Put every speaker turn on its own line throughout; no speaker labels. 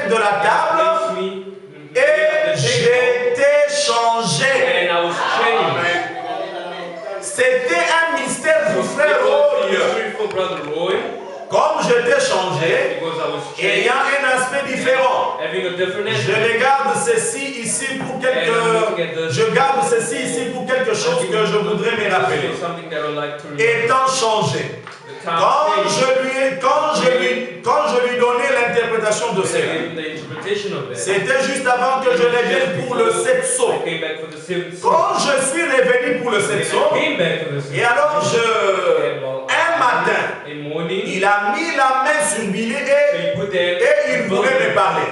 tête de la table et j'étais changé. C'était un mystère pour frère Roy. Comme j'étais changé, ayant un aspect différent, je regarde ceci ici pour je garde ceci ici pour quelque chose que je voudrais me rappeler. Étant changé, quand je lui donnais l'interprétation de cela, c'était juste avant que je revienne pour le septso. Quand je suis revenu pour le septso, et alors un matin, il a mis la main sur Billy et il voulait me parler.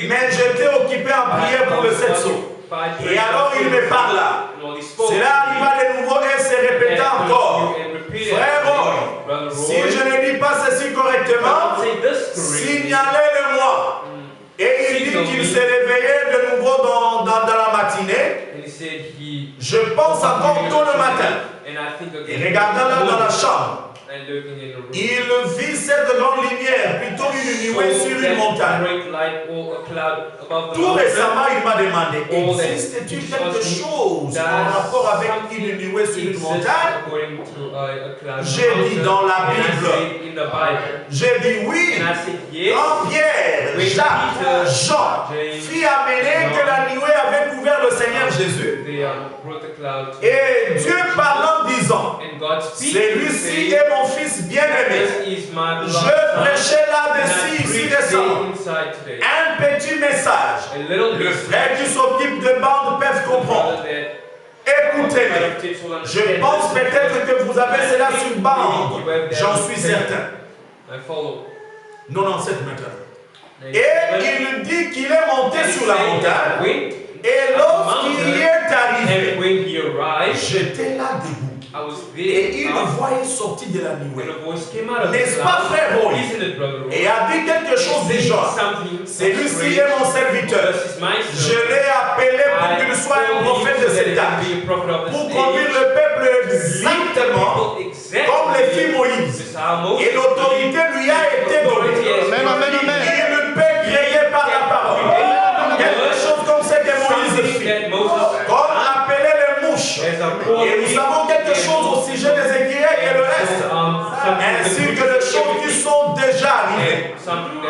Mais j'étais occupé en prière pour le septso. Et alors il me parla. Cela arriva de nouveau et se répéta encore. Frère, si je ne dis pas ceci correctement, signalez-le-moi. Et il dit qu'il s'est réveillé de nouveau dans la matinée. Je pense encore tôt le matin. Et regardant là dans la chambre, il vit cette grande lumière, plutôt une nuée sur une montagne. Tout récemment, il m'a demandé, existe-t-il quelque chose en rapport avec une nuée sur une montagne? J'ai dit dans la Bible. J'ai dit oui. Quand Pierre, Jacques, Jean fit amener que la nuée avait couvert le Seigneur Jésus, et Dieu parlant disant, celui-ci est mon fils bien-aimé. Je prêchais là-dessus ici récemment. Un petit message. Le frère qui s'occupe de bandes peuvent comprendre. Écoutez-le. Je pense peut-être que vous avez cela sur bande. J'en suis certain. 97 mètres. Et il dit qu'il est monté sur la montagne. Et lorsqu'il y est arrivé, j'étais là debout. Et il le voyait sortir de la nuée. N'est-ce pas, frère Roy? Et a dit quelque chose du genre. Celui-ci est mon serviteur. Je l'ai appelé pour qu'il soit un prophète de cette âge. Pour conduire le peuple exactement comme le fit Moïse. Et l'autorité lui a été donnée. Il ne peut créer par la parole. Quelque chose comme ce que Moïse fit. Comme appeler les mouches. Et nous savons quelque chose au sujet des écriers et le reste. Ainsi que les choses qui sont déjà arrivées.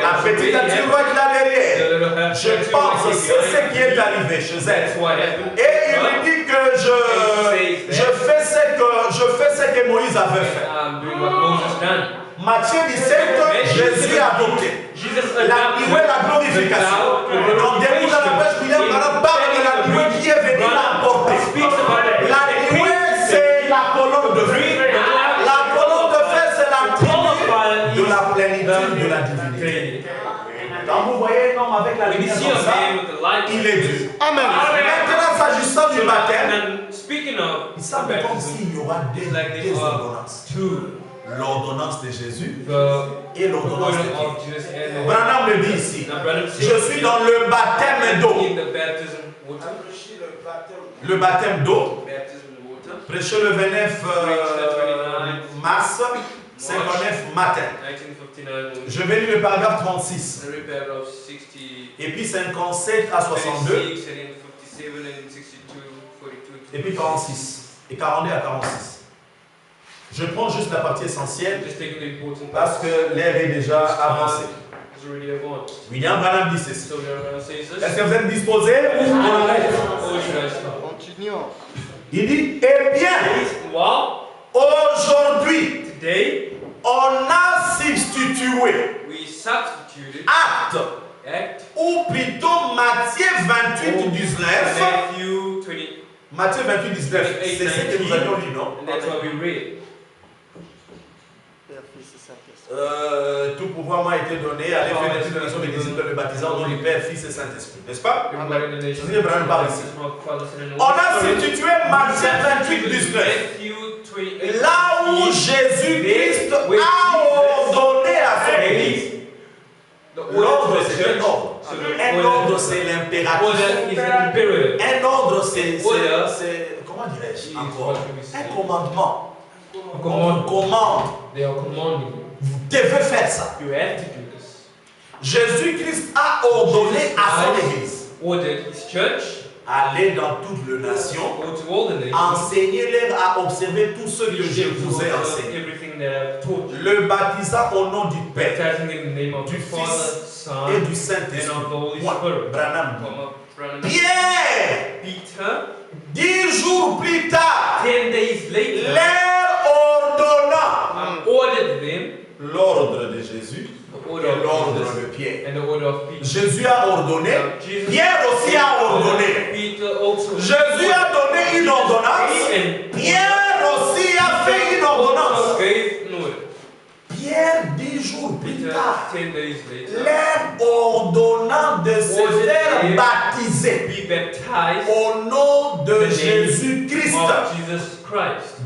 La petite tiroir qui est derrière. Je pense que c'est ce qui est arrivé chez elle. Et il me dit que je fais ce que Moïse avait fait. Matthieu 17, Jésus a adopté. La nuée, la glorification. Donc, début de la pêche, William parle de la nuée qui est venue l'emporter. La nuée, c'est la colonne de feu. La colonne de feu, c'est la tribu de la plénitude de la divinité. Quand vous voyez un homme avec la lumière comme ça, il est Dieu. Amen. Maintenant, s'agissant du baptême, il semble comme s'il y aura des ordonnances. L'ordonnance de Jésus et l'ordonnance de Christ. Branham le dit ici. Je suis dans le baptême d'eau. Le baptême d'eau. Prêché le 29 mars 59 matin. Je vais lire le paragraphe 36. Et puis 57 à 62. Et puis 46. Et 42 à 46. Je prends juste la partie essentielle parce que l'air est déjà avancé. William Branham dit ceci. Est-ce que vous êtes disposés ou on arrête? Continuons. Il dit, eh bien, aujourd'hui, on a substitué acte, ou plutôt Matthieu 28, 19. Matthieu 28, 19. C'est ce que nous avions lu, non? Tout pouvoir m'a été donné à l'effet de la nation des disciples le baptisant dans le Père, Fils et Saint-Esprit. N'est-ce pas? Jésus Abraham parle ici. On a substitué Matthieu 28, 19. Là où Jésus-Christ a ordonné à son Église. L'ordre, c'est un ordre. Un ordre, c'est l'impératif. Un ordre, c'est comment dirais-je encore? Un commandement. On commande. Vous devez faire ça. Jésus-Christ a ordonné à son Église.
Ordered his church.
Allez dans toutes les nations, enseignez-leur à observer tout ce que je vous ai enseigné. Le baptisant au nom du Père, du Fils et du Saint-Esprit. Branham. Pierre, 10 jours plus tard, leur ordonna l'ordre de Jésus. L'ordre de Pierre. Jésus a ordonné, Pierre aussi a ordonné. Jésus a donné une ordonnance, Pierre aussi a fait une ordonnance. Pierre, 10 jours plus tard, leur ordonnant de se faire baptiser au nom de Jésus-Christ.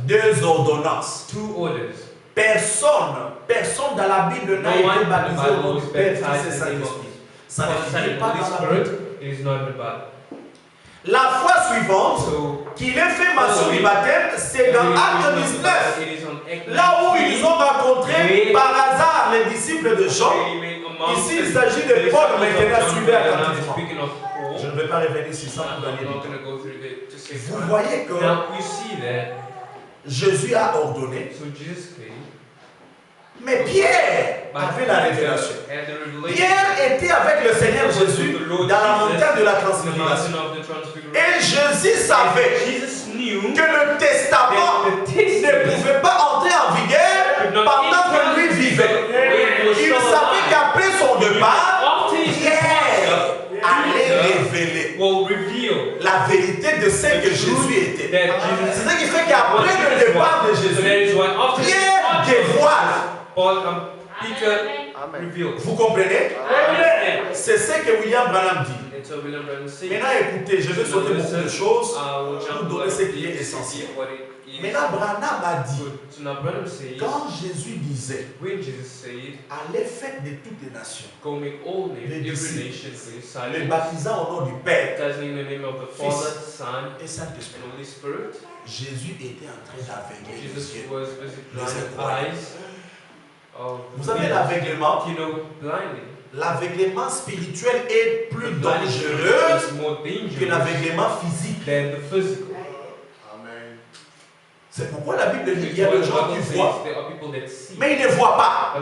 2 ordonnances. Personne dans la Bible n'a été baptisé au nom du Père, Fils et Saint-Esprit. Ça ne figure pas dans la Bible. La fois suivante, qu'il ait fait mention du baptême, c'est dans Acte 19. Là où ils ont rencontré par hasard les disciples de Jean. Ici, il s'agit de Paul, maintenant suivi attentivement. Je ne vais pas revenir sur ça pour gagner du temps. Vous voyez que Jésus a ordonné. Mais Pierre avait la révélation. Pierre était avec le Seigneur Jésus dans la montagne de la transfiguration. Et Jésus savait que le testament ne pouvait pas entrer en vigueur pendant que lui vivait. Il savait qu'après son départ, Pierre allait révéler la vérité de ce que Jésus était. C'est ce qui fait qu'après le départ de Jésus, Pierre dévoile. Vous comprenez? C'est ce que William Branham dit. Maintenant écoutez, je vais sauter beaucoup de choses pour donner ce qui est essentiel. Maintenant Branham a dit, quand Jésus disait, allez faites de toutes les nations, les disciples, les baptisants au nom du Père, Fils et Saint-Esprit, Jésus était en train d'aveugler les yeux, les incroyables. Vous avez l'aveuglement. L'aveuglement spirituel est plus dangereux que l'aveuglement physique. C'est pourquoi la Bible dit qu'il y a des gens qui voient, mais ils ne voient pas.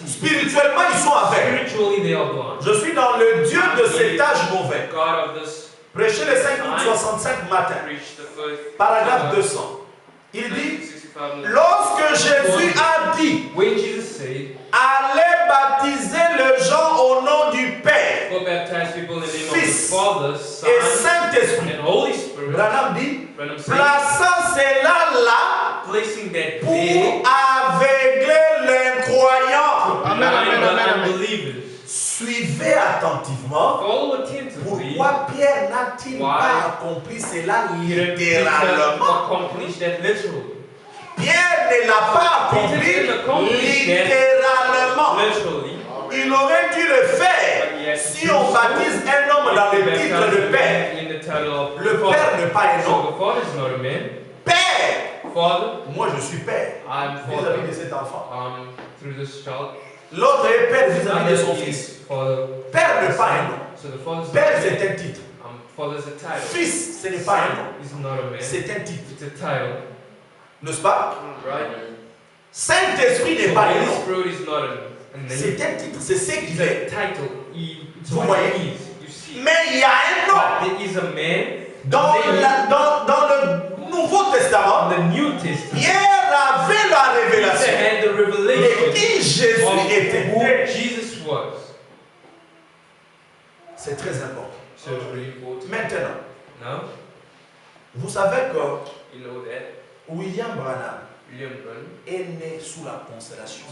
Spirituellement, ils sont aveugles. Je suis dans le Dieu de cet âge mauvais. Prêchez le 5 août 65 matin. Paragraphe 200. Il dit, lorsque Jésus a dit, allez baptiser les gens au nom du Père, Fils et Saint-Esprit, Branham dit, plaçant cela là pour aveugler l'incroyant. Suivez attentivement pourquoi Pierre n'a-t-il pas accompli cela littéralement. Pierre ne l'a pas accompli littéralement. Il aurait dû le faire si on baptise un homme dans le titre de Père. Le Père n'est pas un homme. Père. Moi je suis Père vis-à-vis de cet enfant. L'autre est Père vis-à-vis de son fils. Père n'est pas un homme. Père c'est un titre. Fils ce n'est pas un homme. C'est un titre. N'est-ce pas? Saint-Esprit n'est pas un nom. C'est un titre, c'est ce qu'il est. Vous voyez? Mais il y a un nom. Dans le Nouveau Testament, Pierre avait la révélation de qui Jésus était. C'est très important. Maintenant, vous savez que William Branham est né sous la constellation.